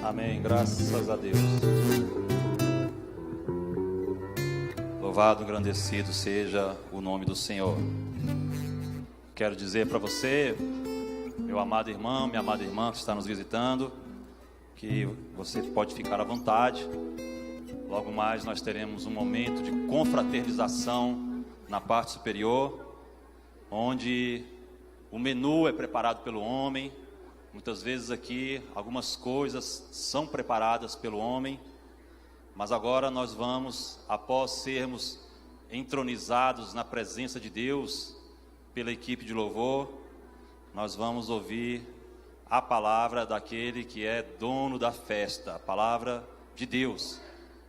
Amém, graças a Deus. Louvado, engrandecido seja o nome do Senhor. Quero dizer para você, meu amado irmão, minha amada irmã que está nos visitando, que você pode ficar à vontade. Logo mais nós teremos um momento de confraternização na parte superior, onde o menu é preparado pelo homem. Muitas vezes aqui algumas coisas são preparadas pelo homem, mas agora nós vamos, após sermos entronizados na presença de Deus pela equipe de louvor, nós vamos ouvir a palavra daquele que é dono da festa, a palavra de Deus.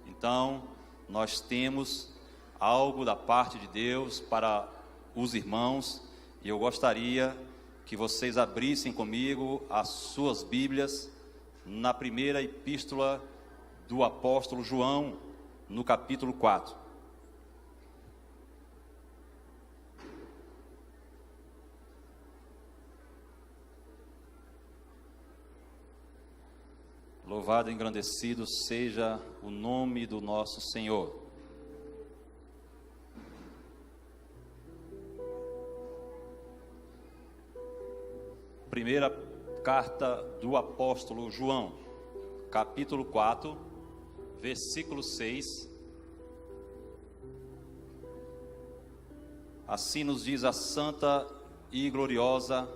Então, nós temos algo da parte de Deus para os irmãos, e eu gostaria que vocês abrissem comigo as suas Bíblias na primeira epístola do apóstolo João, no capítulo 4. Louvado e engrandecido seja o nome do nosso Senhor. Primeira carta do apóstolo João, capítulo 4, versículo 6. Assim nos diz a santa e gloriosa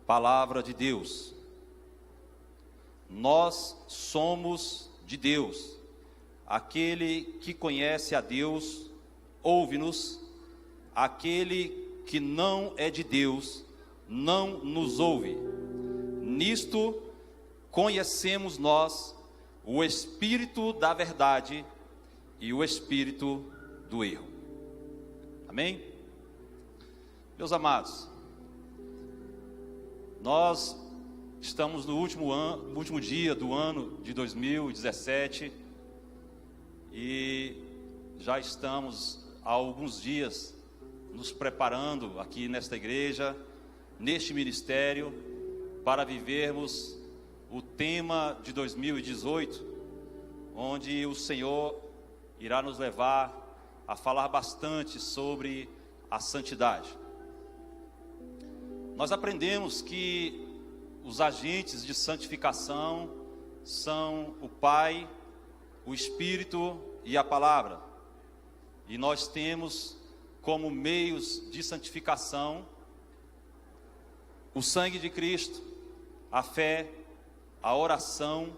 palavra de Deus: nós somos de Deus. Aquele que conhece a Deus, ouve-nos. Aquele que não é de Deus, não nos ouve. Nisto conhecemos nós o espírito da verdade e o espírito do erro. Amém? Meus amados, nós estamos no último dia do ano de 2017 e já estamos há alguns dias nos preparando aqui nesta igreja, neste ministério, para vivermos o tema de 2018, onde o Senhor irá nos levar a falar bastante sobre a santidade. Nós aprendemos que os agentes de santificação são o Pai, o Espírito e a Palavra. E nós temos como meios de santificação o sangue de Cristo, a fé, a oração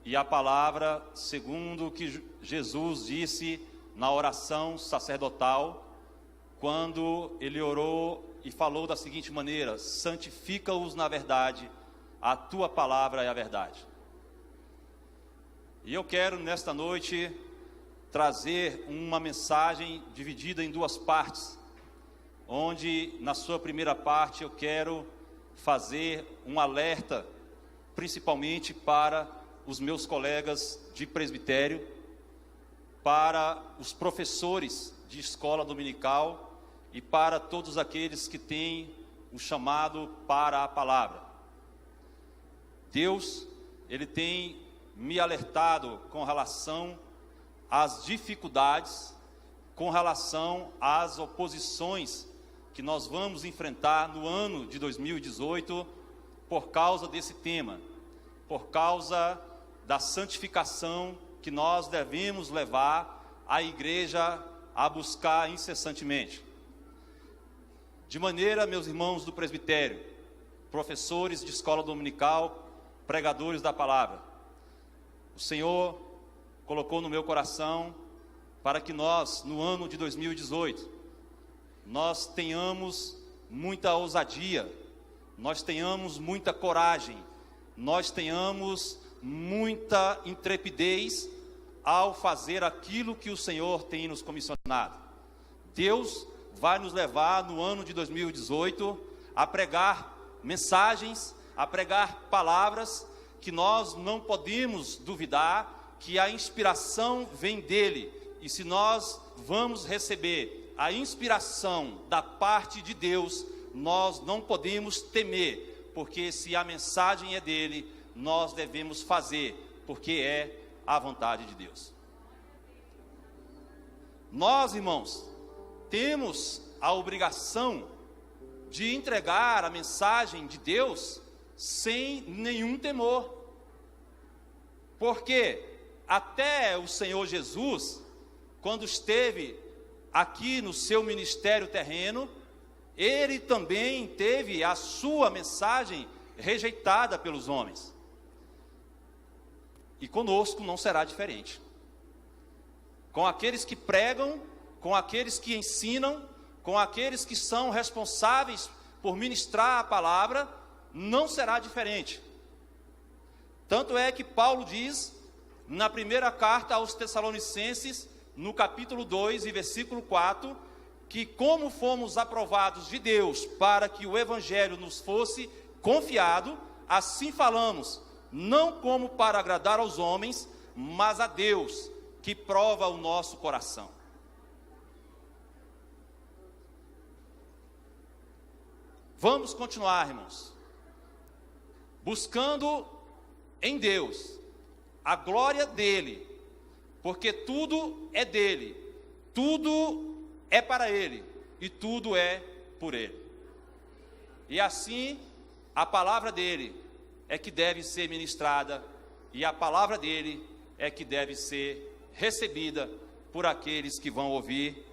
e a palavra, segundo o que Jesus disse na oração sacerdotal, quando ele orou e falou da seguinte maneira: santifica-os na verdade, a tua palavra é a verdade. E eu quero nesta noite trazer uma mensagem dividida em duas partes, onde na sua primeira parte eu quero fazer um alerta, principalmente para os meus colegas de presbitério, para os professores de escola dominical e para todos aqueles que têm o chamado para a palavra. Deus, Ele tem me alertado com relação às dificuldades, com relação às oposições que nós vamos enfrentar no ano de 2018 por causa desse tema, por causa da santificação que nós devemos levar a igreja a buscar incessantemente. De maneira, meus irmãos do presbitério, professores de escola dominical, pregadores da palavra, o Senhor colocou no meu coração para que nós, no ano de 2018, nós tenhamos muita ousadia, nós tenhamos muita coragem, nós tenhamos muita intrepidez ao fazer aquilo que o Senhor tem nos comissionado. Deus vai nos levar no ano de 2018 a pregar mensagens, a pregar palavras que nós não podemos duvidar que a inspiração vem dele. E se nós vamos receber a inspiração da parte de Deus, nós não podemos temer, porque se a mensagem é dele, nós devemos fazer, porque é a vontade de Deus. Nós, irmãos, temos a obrigação de entregar a mensagem de Deus sem nenhum temor. Porque até o Senhor Jesus, quando esteve aqui no seu ministério terreno, ele também teve a sua mensagem rejeitada pelos homens. E conosco não será diferente. Com aqueles que pregam, com aqueles que ensinam, com aqueles que são responsáveis por ministrar a palavra, não será diferente. Tanto é que Paulo diz, na primeira carta aos Tessalonicenses, no capítulo 2 e versículo 4, que como fomos aprovados de Deus para que o evangelho nos fosse confiado, assim falamos, não como para agradar aos homens, mas a Deus, que prova o nosso coração. Vamos continuar, irmãos, buscando em Deus a glória dele, porque tudo é dele, tudo é para ele e tudo é por ele. E assim, a palavra dele é que deve ser ministrada e a palavra dele é que deve ser recebida por aqueles que vão ouvir,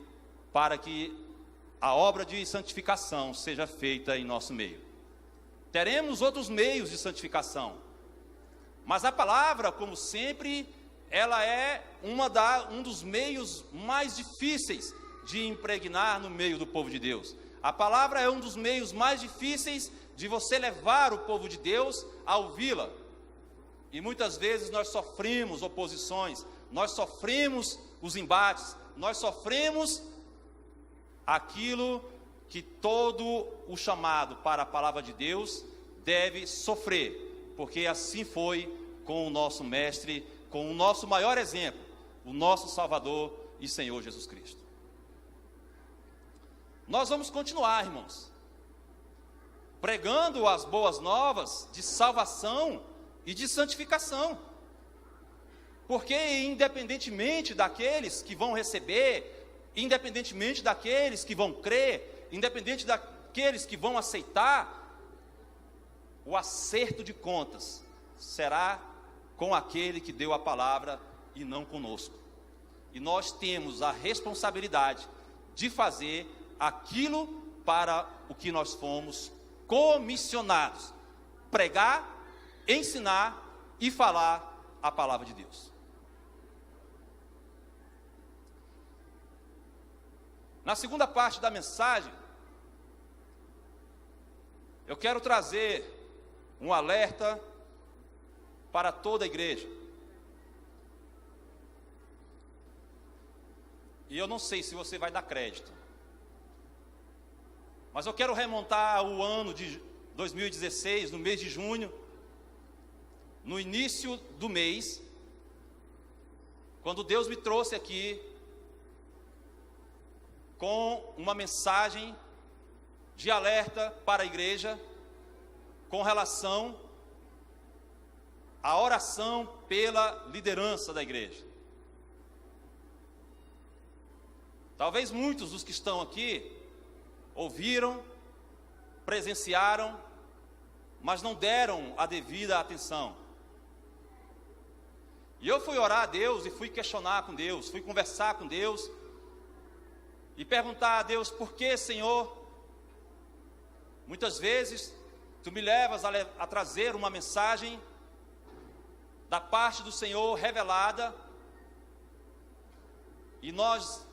para que a obra de santificação seja feita em nosso meio. Teremos outros meios de santificação, mas a palavra, como sempre, ela é um dos meios mais difíceis de impregnar no meio do povo de Deus. A palavra é um dos meios mais difíceis de você levar o povo de Deus a ouvi-la. E muitas vezes nós sofremos oposições, nós sofremos os embates, nós sofremos aquilo que todo o chamado para a palavra de Deus deve sofrer, porque assim foi com o nosso mestre, com o nosso maior exemplo, o nosso Salvador e Senhor Jesus Cristo. Nós vamos continuar, irmãos, pregando as boas novas de salvação e de santificação, porque independentemente daqueles que vão receber, independentemente daqueles que vão crer, independente daqueles que vão aceitar, o acerto de contas será com aquele que deu a palavra e não conosco. E nós temos a responsabilidade de fazer aquilo para o que nós fomos comissionados: pregar, ensinar e falar a palavra de Deus. Na segunda parte da mensagem, eu quero trazer um alerta para toda a igreja. E eu não sei se você vai dar crédito, mas eu quero remontar o ano de 2016, no mês de junho, no início do mês, quando Deus me trouxe aqui com uma mensagem de alerta para a igreja com relação à oração pela liderança da igreja. Talvez muitos dos que estão aqui ouviram, presenciaram, mas não deram a devida atenção. E eu fui orar a Deus e fui questionar com Deus, fui conversar com Deus e perguntar a Deus: por que, Senhor, muitas vezes Tu me levas a trazer uma mensagem da parte do Senhor revelada, e nós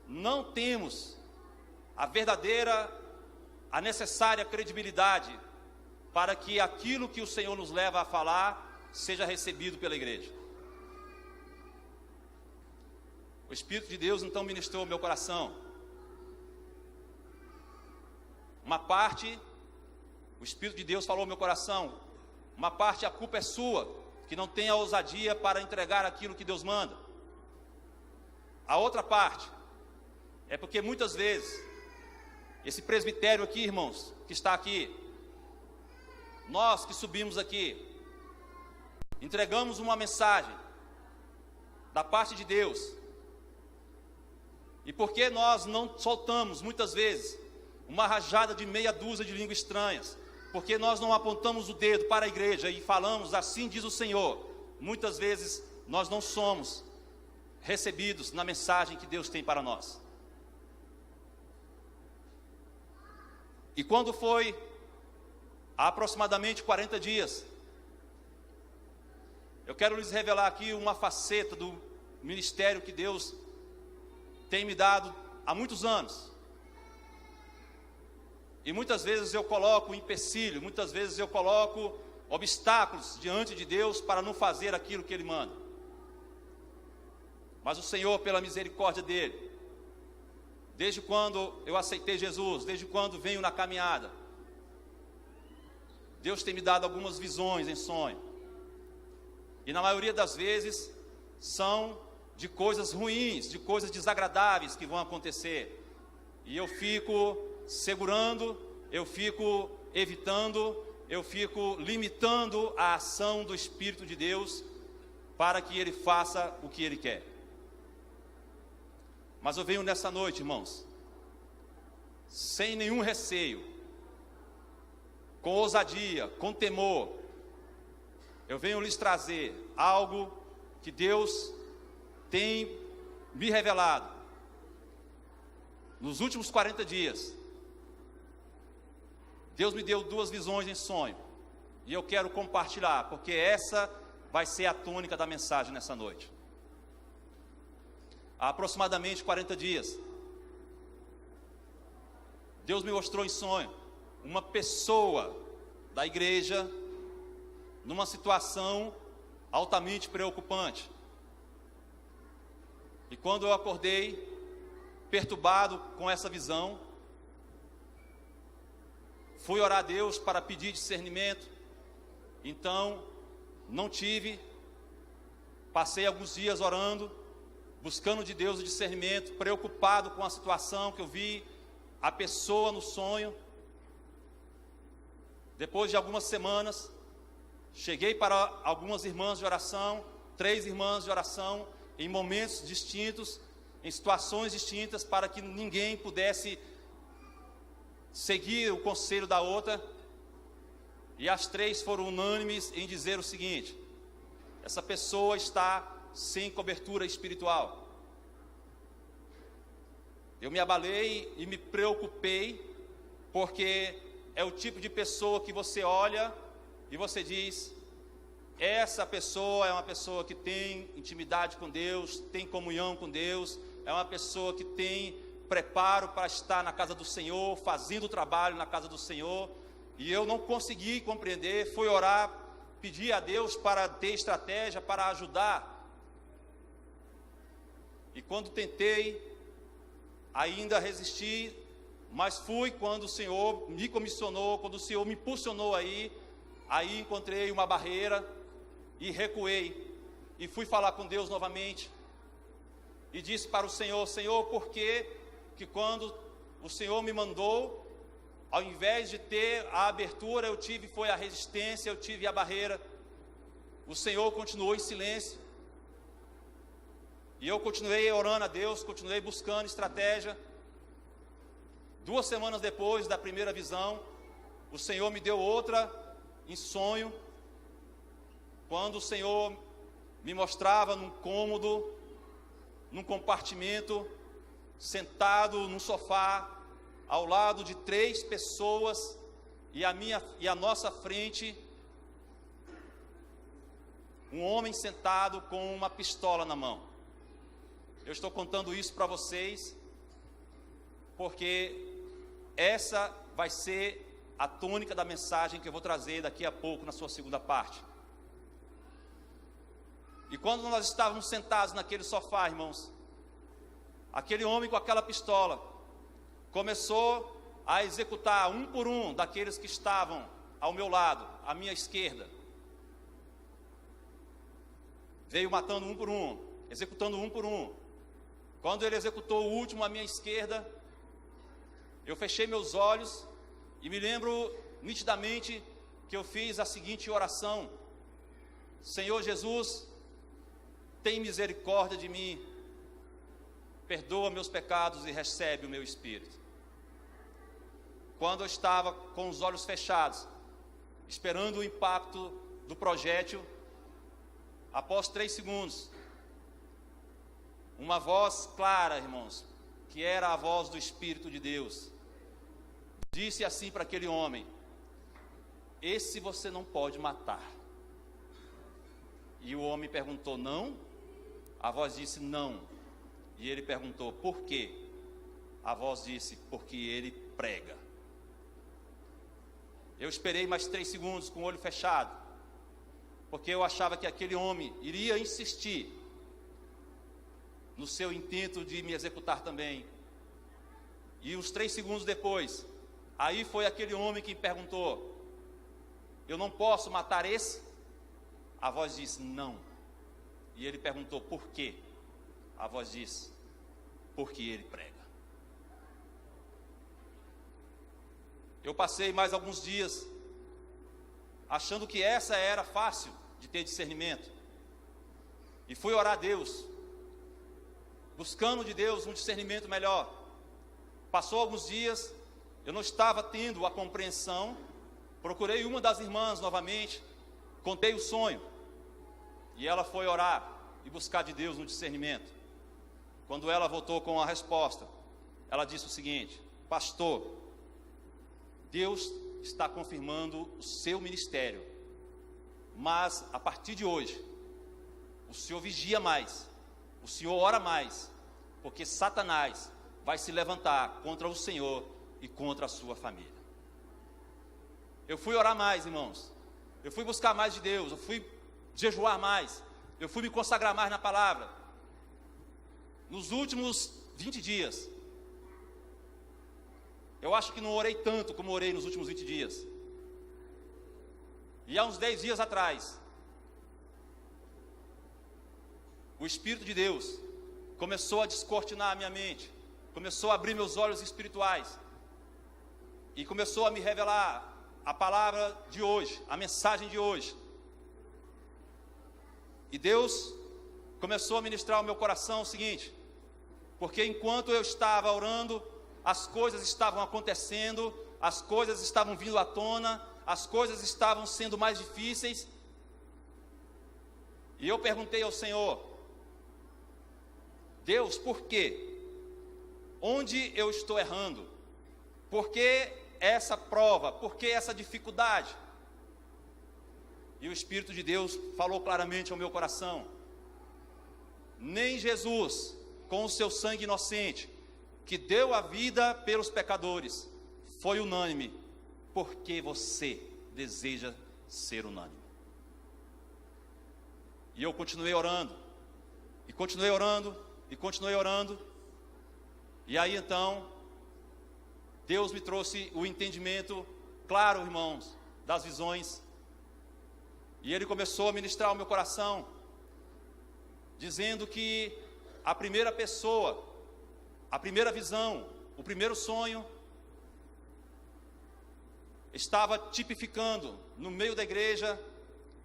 não temos a necessária credibilidade para que aquilo que o Senhor nos leva a falar seja recebido pela igreja. O Espírito de Deus então ministrou o meu coração. Uma parte, o Espírito de Deus falou ao meu coração, uma parte, a culpa é sua, que não tem a ousadia para entregar aquilo que Deus manda. A outra parte, é porque muitas vezes, esse presbitério aqui, irmãos, que está aqui, nós que subimos aqui, entregamos uma mensagem da parte de Deus, e por que nós não soltamos muitas vezes uma rajada de meia dúzia de línguas estranhas? Porque nós não apontamos o dedo para a igreja e falamos, assim diz o Senhor. Muitas vezes nós não somos recebidos na mensagem que Deus tem para nós. E quando foi há aproximadamente 40 dias, eu quero lhes revelar aqui uma faceta do ministério que Deus tem me dado há muitos anos. E muitas vezes eu coloco empecilho, muitas vezes eu coloco obstáculos diante de Deus para não fazer aquilo que Ele manda. Mas o Senhor, pela misericórdia dEle, desde quando eu aceitei Jesus, desde quando venho na caminhada, Deus tem me dado algumas visões em sonho. E na maioria das vezes são de coisas ruins, de coisas desagradáveis que vão acontecer. E eu fico segurando, eu fico evitando, eu fico limitando a ação do Espírito de Deus para que Ele faça o que Ele quer. Mas eu venho nessa noite, irmãos, sem nenhum receio, com ousadia, com temor, eu venho lhes trazer algo que Deus tem me revelado nos últimos 40 dias. Deus me deu 2 visões em sonho, e eu quero compartilhar, porque essa vai ser a tônica da mensagem nessa noite. Há aproximadamente 40 dias, Deus me mostrou em sonho uma pessoa da igreja numa situação altamente preocupante. E quando eu acordei, perturbado com essa visão, fui orar a Deus para pedir discernimento. Então, não tive, passei alguns dias orando, buscando de Deus o discernimento, preocupado com a situação que eu vi, a pessoa no sonho. Depois de algumas semanas, cheguei para algumas irmãs de oração, 3 irmãs de oração, em momentos distintos, em situações distintas, para que ninguém pudesse seguir o conselho da outra. E as 3 foram unânimes em dizer o seguinte: essa pessoa está sem cobertura espiritual. Eu me abalei e me preocupei, porque é o tipo de pessoa que você olha e você diz: essa pessoa é uma pessoa que tem intimidade com Deus, tem comunhão com Deus, é uma pessoa que tem preparo para estar na casa do Senhor, fazendo o trabalho na casa do Senhor. E eu não consegui compreender, fui orar, pedir a Deus para ter estratégia, para ajudar. E quando tentei, ainda resisti, mas fui quando o Senhor me comissionou, quando o Senhor me impulsionou aí encontrei uma barreira e recuei. E fui falar com Deus novamente. E disse para o Senhor: Senhor, por que quando o Senhor me mandou, ao invés de ter a abertura, eu tive foi a resistência, eu tive a barreira? O Senhor continuou em silêncio. E eu continuei orando a Deus, continuei buscando estratégia. 2 semanas depois da primeira visão, o Senhor me deu outra em sonho, quando o Senhor me mostrava num cômodo, num compartimento, sentado num sofá, ao lado de 3 pessoas, e à nossa frente, um homem sentado com uma pistola na mão. Eu estou contando isso para vocês, porque essa vai ser a tônica da mensagem que eu vou trazer daqui a pouco na sua segunda parte. E quando nós estávamos sentados naquele sofá, irmãos, aquele homem com aquela pistola começou a executar um por um daqueles que estavam ao meu lado, à minha esquerda. Veio matando um por um, executando um por um. Quando ele executou o último à minha esquerda, eu fechei meus olhos e me lembro nitidamente que eu fiz a seguinte oração: Senhor Jesus, tem misericórdia de mim, perdoa meus pecados e recebe o meu espírito. Quando eu estava com os olhos fechados, esperando o impacto do projétil, após 3 segundos, uma voz clara, irmãos, que era a voz do Espírito de Deus, disse assim para aquele homem: esse você não pode matar. E o homem perguntou: não? A voz disse: não. E ele perguntou: por quê? A voz disse: porque ele prega. Eu esperei mais 3 segundos com o olho fechado, porque eu achava que aquele homem iria insistir no seu intento de me executar também. E uns 3 segundos depois, aí foi aquele homem que perguntou: eu não posso matar esse? A voz disse: não. E ele perguntou: por quê? A voz disse: porque ele prega. Eu passei mais alguns dias achando que essa era fácil de ter discernimento, e fui orar a Deus, buscando de Deus um discernimento melhor. Passou alguns dias, eu não estava tendo a compreensão. Procurei uma das irmãs novamente, contei o sonho, e ela foi orar e buscar de Deus um discernimento. Quando ela voltou com a resposta, ela disse o seguinte: pastor, Deus está confirmando o seu ministério, mas a partir de hoje, o senhor vigia mais, o senhor ora mais, porque Satanás vai se levantar contra o Senhor e contra a sua família. Eu fui orar mais, irmãos, eu fui buscar mais de Deus, eu fui jejuar mais, eu fui me consagrar mais na palavra. Nos últimos 20 dias, eu acho que não orei tanto como orei nos últimos 20 dias. E há uns 10 dias atrás, o Espírito de Deus começou a descortinar a minha mente, começou a abrir meus olhos espirituais, e começou a me revelar a palavra de hoje, a mensagem de hoje. E Deus começou a ministrar ao meu coração o seguinte: porque enquanto eu estava orando, as coisas estavam acontecendo, as coisas estavam vindo à tona, as coisas estavam sendo mais difíceis. E eu perguntei ao Senhor: Deus, por quê? Onde eu estou errando? Por que essa prova? Por que essa dificuldade? E o Espírito de Deus falou claramente ao meu coração: nem Jesus, com o seu sangue inocente, que deu a vida pelos pecadores, foi unânime, porque você deseja ser unânime. E eu continuei orando, e continuei orando, e continuei orando. E aí então, Deus me trouxe o entendimento claro, irmãos, das visões. E Ele começou a ministrar ao meu coração, dizendo que a primeira pessoa, a primeira visão, o primeiro sonho, estava tipificando no meio da igreja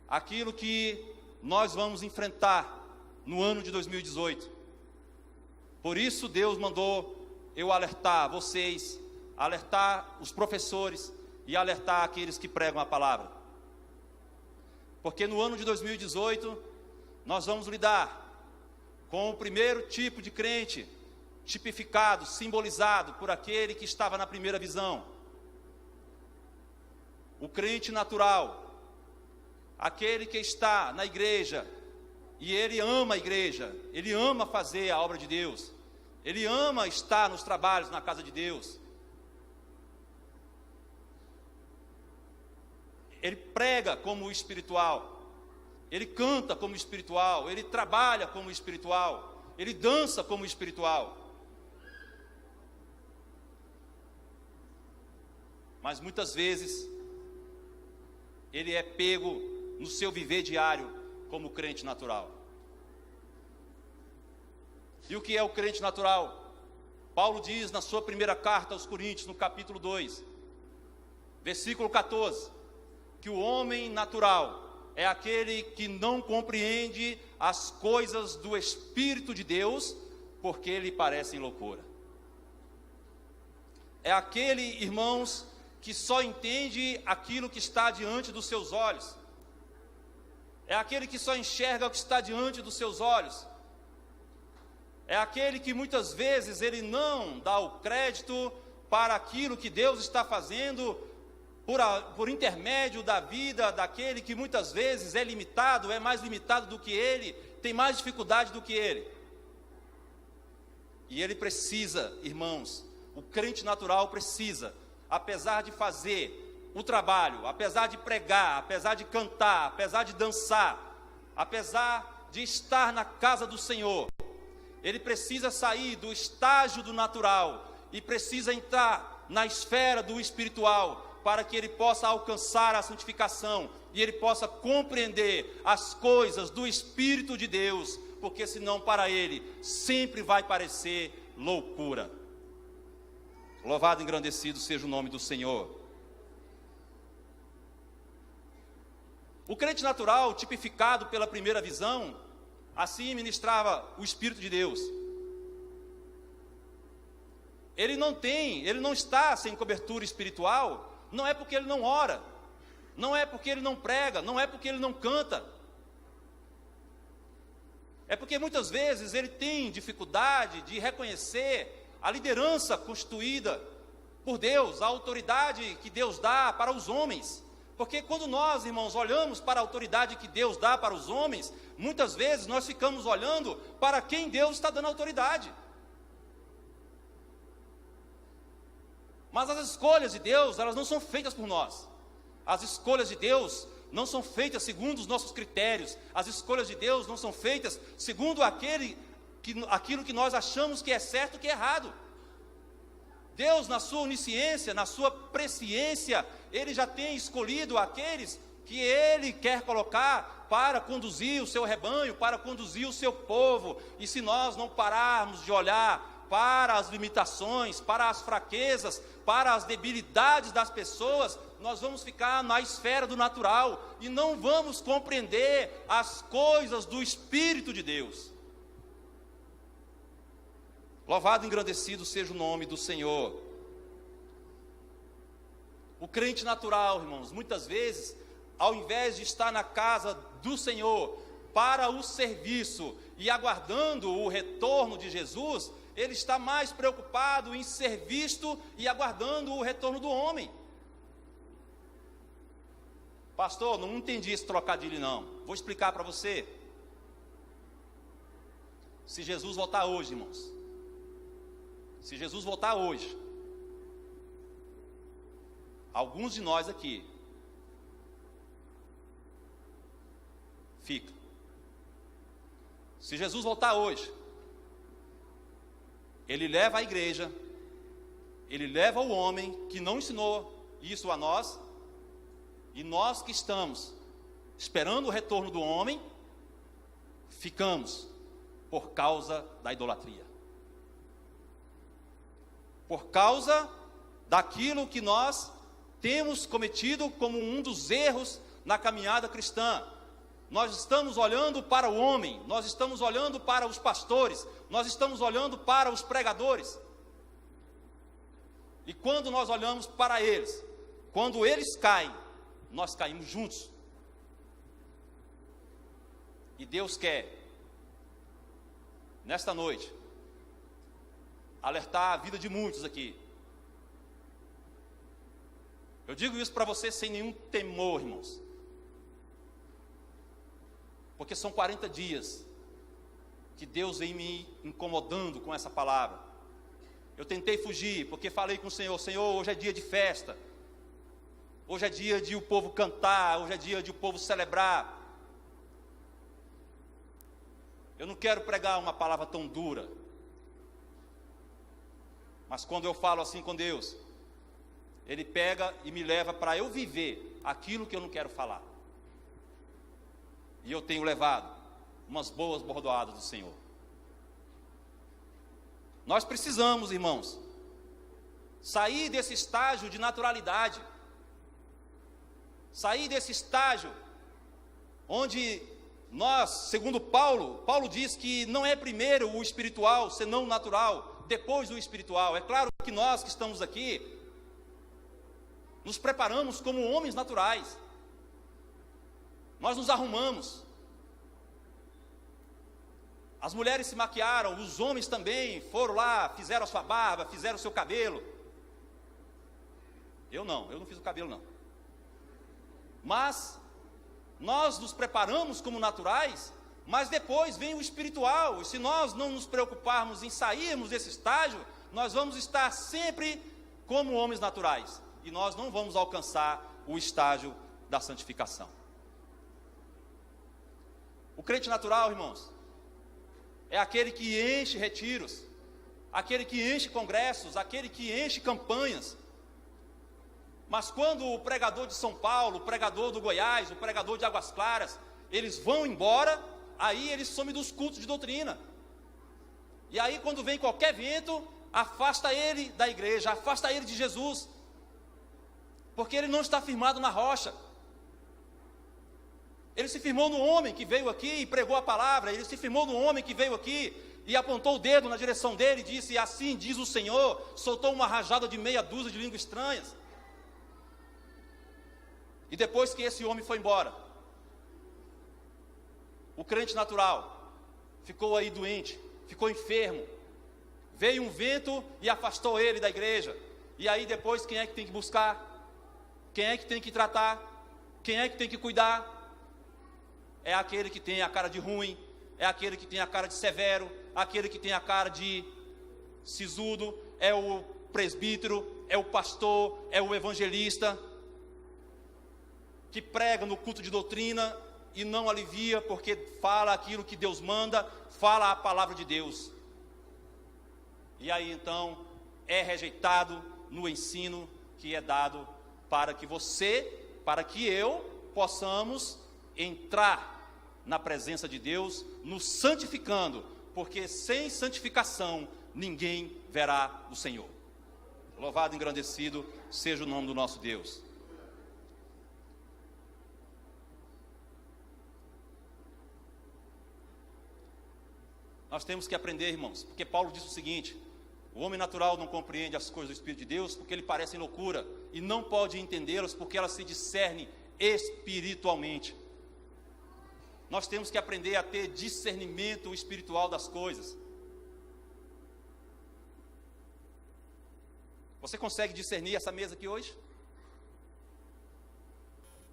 aquilo que nós vamos enfrentar no ano de 2018. Por isso Deus mandou eu alertar vocês, alertar os professores e alertar aqueles que pregam a palavra. Porque no ano de 2018 nós vamos lidar com o primeiro tipo de crente tipificado, simbolizado por aquele que estava na primeira visão. O crente natural, aquele que está na igreja e ele ama a igreja, ele ama fazer a obra de Deus, ele ama estar nos trabalhos na casa de Deus. Ele prega como espiritual, ele canta como espiritual, ele trabalha como espiritual, ele dança como espiritual. Mas muitas vezes ele é pego no seu viver diário como crente natural. E o que é o crente natural? Paulo diz na sua primeira carta aos Coríntios, no capítulo 2, versículo 14, que que o homem natural é aquele que não compreende as coisas do Espírito de Deus, porque lhe parecem loucura. É aquele, irmãos, que só entende aquilo que está diante dos seus olhos. É aquele que só enxerga o que está diante dos seus olhos. É aquele que muitas vezes ele não dá o crédito para aquilo que Deus está fazendo por intermédio da vida daquele que muitas vezes é limitado, é mais limitado do que ele, tem mais dificuldade do que ele. E ele precisa, irmãos, o crente natural precisa, apesar de fazer o trabalho, apesar de pregar, apesar de cantar, apesar de dançar, apesar de estar na casa do Senhor, ele precisa sair do estágio do natural e precisa entrar na esfera do espiritual, para que ele possa alcançar a santificação e ele possa compreender as coisas do Espírito de Deus, porque senão para ele sempre vai parecer loucura. Louvado e engrandecido seja o nome do Senhor. O crente natural, tipificado pela primeira visão, assim ministrava o Espírito de Deus. Ele não está sem cobertura espiritual, não é porque ele não ora, não é porque ele não prega, não é porque ele não canta. É porque muitas vezes ele tem dificuldade de reconhecer a liderança constituída por Deus, a autoridade que Deus dá para os homens. Porque quando nós, irmãos, olhamos para a autoridade que Deus dá para os homens, muitas vezes nós ficamos olhando para quem Deus está dando autoridade. Mas as escolhas de Deus, elas não são feitas por nós. As escolhas de Deus não são feitas segundo os nossos critérios. As escolhas de Deus não são feitas segundo aquilo que nós achamos que é certo e que é errado. Deus, na sua onisciência, na sua presciência, Ele já tem escolhido aqueles que Ele quer colocar para conduzir o seu rebanho, para conduzir o seu povo. E se nós não pararmos de olhar para as limitações, para as fraquezas, para as debilidades das pessoas, nós vamos ficar na esfera do natural e não vamos compreender as coisas do Espírito de Deus. Louvado e engrandecido seja o nome do Senhor. O crente natural, irmãos, muitas vezes, ao invés de estar na casa do Senhor para o serviço e aguardando o retorno de Jesus, ele está mais preocupado em ser visto e aguardando o retorno do homem. Pastor, não entendi esse trocadilho não. Vou explicar para você. Se Jesus voltar hoje, irmãos, se Jesus voltar hoje, alguns de nós aqui fica. Se Jesus voltar hoje, Ele leva a igreja, Ele leva o homem que não ensinou isso a nós, e nós que estamos esperando o retorno do homem, ficamos por causa da idolatria. Por causa daquilo que nós temos cometido como um dos erros na caminhada cristã. Nós estamos olhando para o homem, nós estamos olhando para os pastores, nós estamos olhando para os pregadores. E quando nós olhamos para eles, quando eles caem, nós caímos juntos. E Deus quer, nesta noite, alertar a vida de muitos aqui. Eu digo isso para você sem nenhum temor, irmãos. Porque são 40 dias que Deus vem me incomodando com essa palavra. Eu tentei fugir, porque falei com o Senhor: Senhor, hoje é dia de festa. Hoje é dia de o povo cantar, hoje é dia de o povo celebrar. Eu não quero pregar uma palavra tão dura. Mas quando eu falo assim com Deus, Ele pega e me leva para eu viver aquilo que eu não quero falar. E eu tenho levado umas boas bordoadas do Senhor. Nós precisamos, irmãos, sair desse estágio de naturalidade. sair desse estágio onde nós, segundo Paulo diz que não é primeiro o espiritual, senão o natural, depois o espiritual. É claro que nós que estamos aqui, nos preparamos como homens naturais. Nós nos arrumamos. As mulheres se maquiaram, os homens também foram lá, fizeram a sua barba, fizeram o seu cabelo. Eu não fiz o cabelo não. Mas nós nos preparamos como naturais, mas depois vem o espiritual. E se nós não nos preocuparmos em sairmos desse estágio, nós vamos estar sempre como homens naturais. E nós não vamos alcançar o estágio da santificação. O crente natural, irmãos, é aquele que enche retiros, aquele que enche congressos, aquele que enche campanhas. Mas quando o pregador de São Paulo, o pregador do Goiás, o pregador de Águas Claras, eles vão embora, aí eles somem dos cultos de doutrina. E aí quando vem qualquer vento, afasta ele da igreja, afasta ele de Jesus. Porque ele não está firmado na rocha. Ele se firmou no homem que veio aqui e pregou a palavra. Ele se firmou no homem que veio aqui e apontou o dedo na direção dele e disse: assim diz o Senhor. Soltou uma rajada de meia dúzia de línguas estranhas. E depois que esse homem foi embora, o crente natural ficou aí doente, ficou enfermo. Veio um vento e afastou ele da igreja. E aí depois quem é que tem que buscar? Quem é que tem que tratar? Quem é que tem que cuidar? É aquele que tem a cara de ruim, é aquele que tem a cara de severo, aquele que tem a cara de sisudo, é o presbítero, é o pastor, é o evangelista, que prega no culto de doutrina e não alivia, porque fala aquilo que Deus manda, fala a palavra de Deus. E aí então é rejeitado no ensino que é dado para que você, para que eu possamos entrar na presença de Deus, nos santificando, porque sem santificação ninguém verá o Senhor. Louvado e engrandecido seja o nome do nosso Deus. Nós temos que aprender, irmãos, porque Paulo diz o seguinte: o homem natural não compreende as coisas do Espírito de Deus, porque lhe parecem loucura, e não pode entendê-las, porque elas se discernem espiritualmente. Nós temos que aprender a ter discernimento espiritual das coisas. Você consegue discernir essa mesa aqui hoje?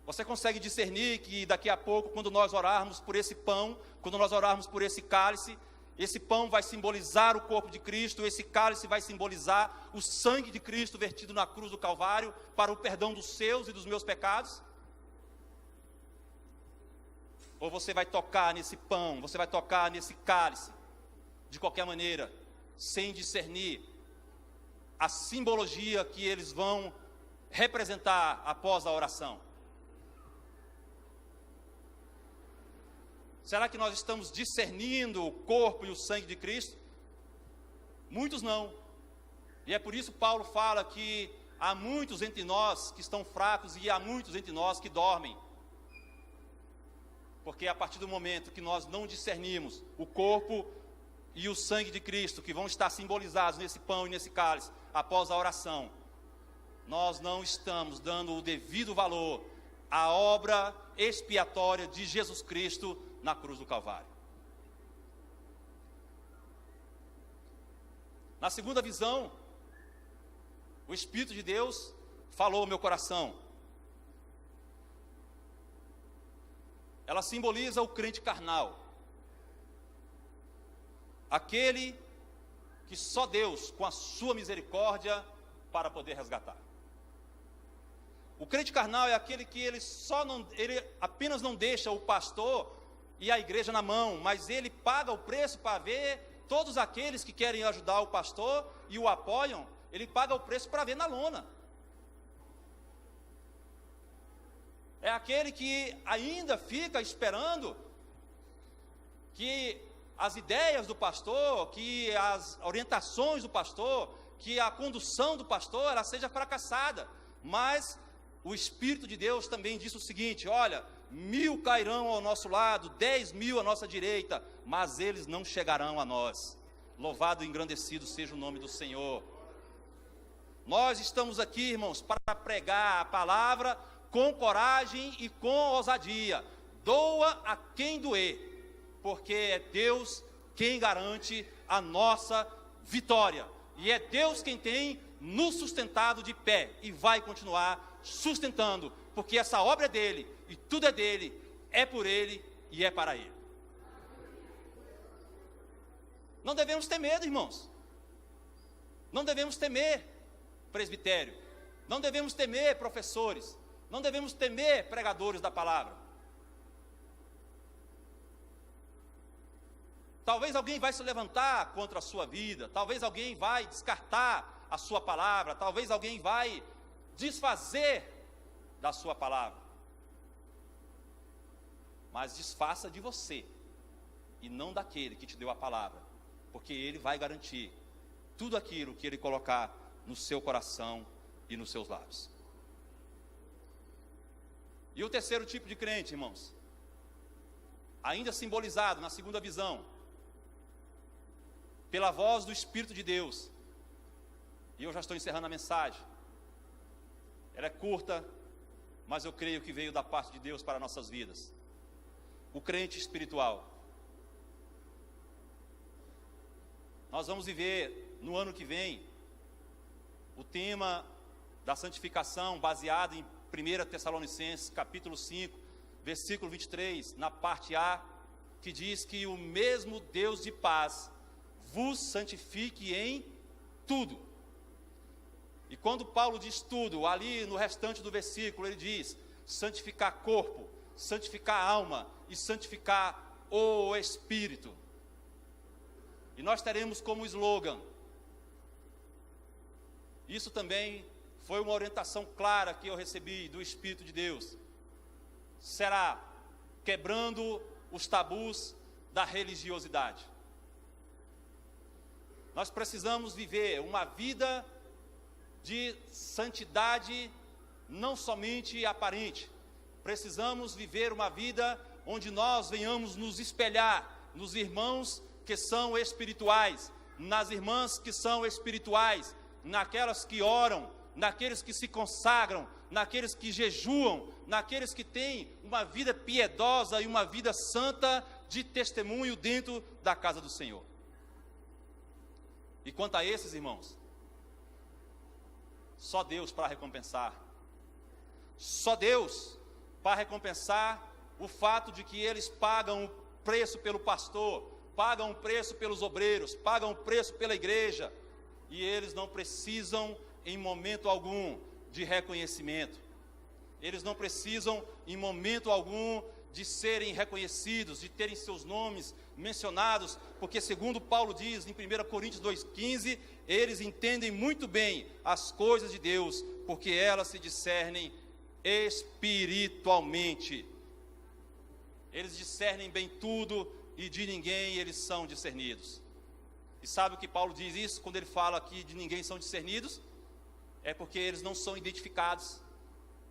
Você consegue discernir que daqui a pouco, quando nós orarmos por esse pão, quando nós orarmos por esse cálice, esse pão vai simbolizar o corpo de Cristo, esse cálice vai simbolizar o sangue de Cristo vertido na cruz do Calvário para o perdão dos seus e dos meus pecados? Ou você vai tocar nesse pão, você vai tocar nesse cálice, de qualquer maneira, sem discernir a simbologia que eles vão representar após a oração? Será que nós estamos discernindo o corpo e o sangue de Cristo? Muitos não. E é por isso que Paulo fala que há muitos entre nós que estão fracos e há muitos entre nós que dormem. Porque a partir do momento que nós não discernimos o corpo e o sangue de Cristo, que vão estar simbolizados nesse pão e nesse cálice, após a oração, nós não estamos dando o devido valor à obra expiatória de Jesus Cristo na cruz do Calvário. Na segunda visão, o Espírito de Deus falou ao meu coração. Ela simboliza o crente carnal, aquele que só Deus, com a sua misericórdia, para poder resgatar. O crente carnal é aquele que ele apenas não deixa o pastor e a igreja na mão, mas ele paga o preço para ver todos aqueles que querem ajudar o pastor e o apoiam, ele paga o preço para ver na lona. É aquele que ainda fica esperando que as ideias do pastor, que as orientações do pastor, que a condução do pastor, ela seja fracassada. Mas o Espírito de Deus também disse o seguinte: olha, 1000 cairão ao nosso lado, 10.000 à nossa direita, mas eles não chegarão a nós. Louvado e engrandecido seja o nome do Senhor. Nós estamos aqui, irmãos, para pregar a palavra com coragem e com ousadia. Doa a quem doer, porque é Deus quem garante a nossa vitória. E é Deus quem tem nos sustentado de pé e vai continuar sustentando, porque essa obra é dele e tudo é dele, é por ele e é para ele. Não devemos ter medo, irmãos. Não devemos temer presbitério. Não devemos temer professores. Não devemos temer pregadores da palavra. Talvez alguém vai se levantar contra a sua vida. Talvez alguém vai descartar a sua palavra. Talvez alguém vai desfazer da sua palavra. Mas desfaça de você e não daquele que te deu a palavra, porque ele vai garantir tudo aquilo que ele colocar no seu coração e nos seus lábios. E o terceiro tipo de crente, irmãos, ainda simbolizado na segunda visão, pela voz do Espírito de Deus. E eu já estou encerrando a mensagem. Ela é curta, mas eu creio que veio da parte de Deus para nossas vidas. O crente espiritual. Nós vamos viver no ano que vem o tema da santificação baseado em 1 Tessalonicenses capítulo 5, versículo 23, na parte A, que diz que o mesmo Deus de paz vos santifique em tudo. E quando Paulo diz tudo, ali no restante do versículo ele diz: santificar corpo, santificar alma e santificar o espírito. E nós teremos como slogan, isso também foi uma orientação clara que eu recebi do Espírito de Deus, será quebrando os tabus da religiosidade. Nós precisamos viver uma vida de santidade, não somente aparente. Precisamos viver uma vida onde nós venhamos nos espelhar nos irmãos que são espirituais, nas irmãs que são espirituais, naquelas que oram, naqueles que se consagram, naqueles que jejuam, naqueles que têm uma vida piedosa e uma vida santa de testemunho dentro da casa do Senhor. E quanto a esses, irmãos, só Deus para recompensar. Só Deus para recompensar o fato de que eles pagam o preço pelo pastor, pagam o preço pelos obreiros, pagam o preço pela igreja, e eles não precisam em momento algum de reconhecimento. Eles não precisam em momento algum de serem reconhecidos, de terem seus nomes mencionados, porque segundo Paulo diz em 1 Coríntios 2,15, eles entendem muito bem as coisas de Deus, porque elas se discernem espiritualmente. Eles discernem bem tudo e de ninguém eles são discernidos. E sabe o que Paulo diz isso quando ele fala aqui de ninguém são discernidos? É porque eles não são identificados,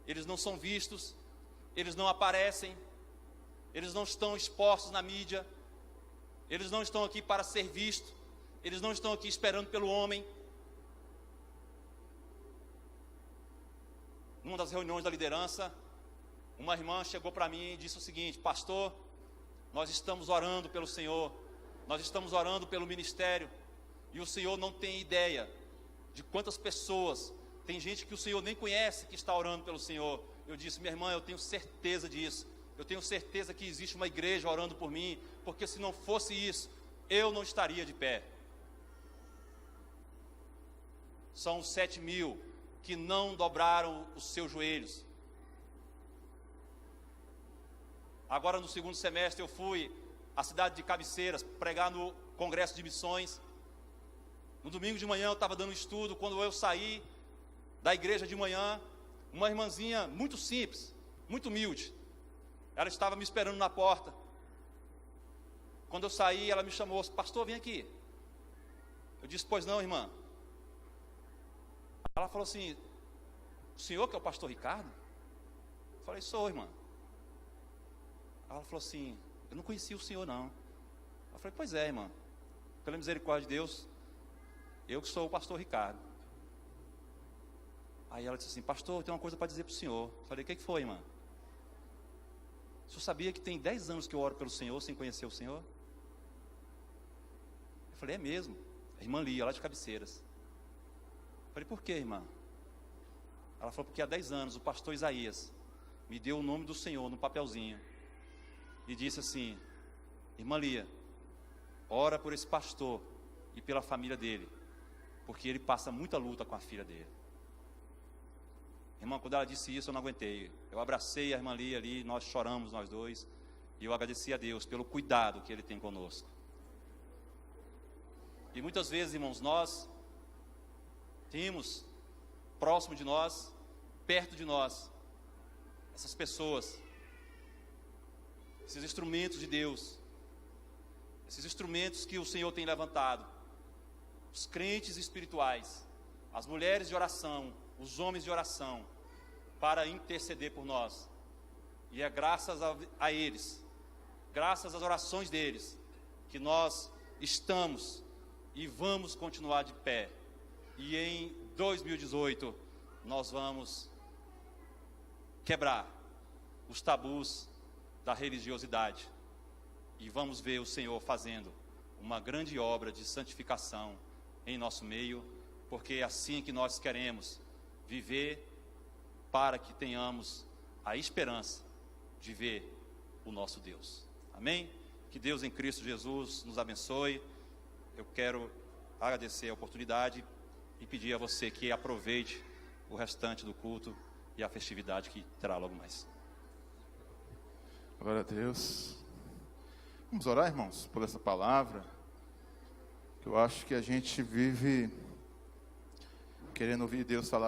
eles não são vistos, eles não aparecem, eles não estão expostos na mídia, eles não estão aqui para ser vistos, eles não estão aqui esperando pelo homem. Numa das reuniões da liderança, uma irmã chegou para mim e disse o seguinte: pastor, nós estamos orando pelo Senhor, nós estamos orando pelo ministério, e o Senhor não tem ideia de quantas pessoas, tem gente que o Senhor nem conhece que está orando pelo Senhor. Eu disse: minha irmã, eu tenho certeza disso, eu tenho certeza que existe uma igreja orando por mim, porque se não fosse isso, eu não estaria de pé. São 7.000 que não dobraram os seus joelhos. Agora no segundo semestre eu fui à cidade de Cabeceiras pregar no congresso de missões. No domingo de manhã eu estava dando estudo. Quando eu saí da igreja de manhã, uma irmãzinha muito simples, muito humilde, ela estava me esperando na porta. Quando eu saí, ela me chamou: pastor, vem aqui. Eu disse: pois não, irmã. Ela falou assim: o senhor que é o pastor Ricardo? Eu falei, sou, irmã. Ela falou assim, eu não conhecia o senhor, não. Eu falei, pois é, irmã. Pela misericórdia de Deus, eu que sou o pastor Ricardo. Aí ela disse assim, pastor, eu tenho uma coisa para dizer para o senhor. Eu falei, o que foi, irmã? O senhor sabia que tem 10 anos que eu oro pelo senhor, sem conhecer o senhor? Eu falei, é mesmo. A irmã Lia, lá de Cabeceiras. Eu falei, por quê, irmã? Ela falou, porque há 10 anos o pastor Isaías me deu o nome do senhor no papelzinho. E disse assim, irmã Lia, ora por esse pastor e pela família dele, porque ele passa muita luta com a filha dele. Irmã, quando ela disse isso, eu não aguentei. Eu abracei a irmã Lia ali, nós choramos, nós dois, e eu agradeci a Deus pelo cuidado que Ele tem conosco. E muitas vezes, irmãos, nós temos próximo de nós, perto de nós, essas pessoas, esses instrumentos de Deus, esses instrumentos que o Senhor tem levantado, os crentes espirituais, as mulheres de oração, os homens de oração, para interceder por nós. E é graças a eles, graças às orações deles, que nós estamos e vamos continuar de pé. E em 2018, nós vamos quebrar os tabus da religiosidade. E vamos ver o Senhor fazendo uma grande obra de santificação em nosso meio, porque é assim que nós queremos viver, para que tenhamos a esperança de ver o nosso Deus. Amém? Que Deus em Cristo Jesus nos abençoe. Eu quero agradecer a oportunidade e pedir a você que aproveite o restante do culto e a festividade que terá logo mais. Glória a Deus. Vamos orar, irmãos, por essa palavra. Eu acho que a gente vive querendo ouvir Deus falar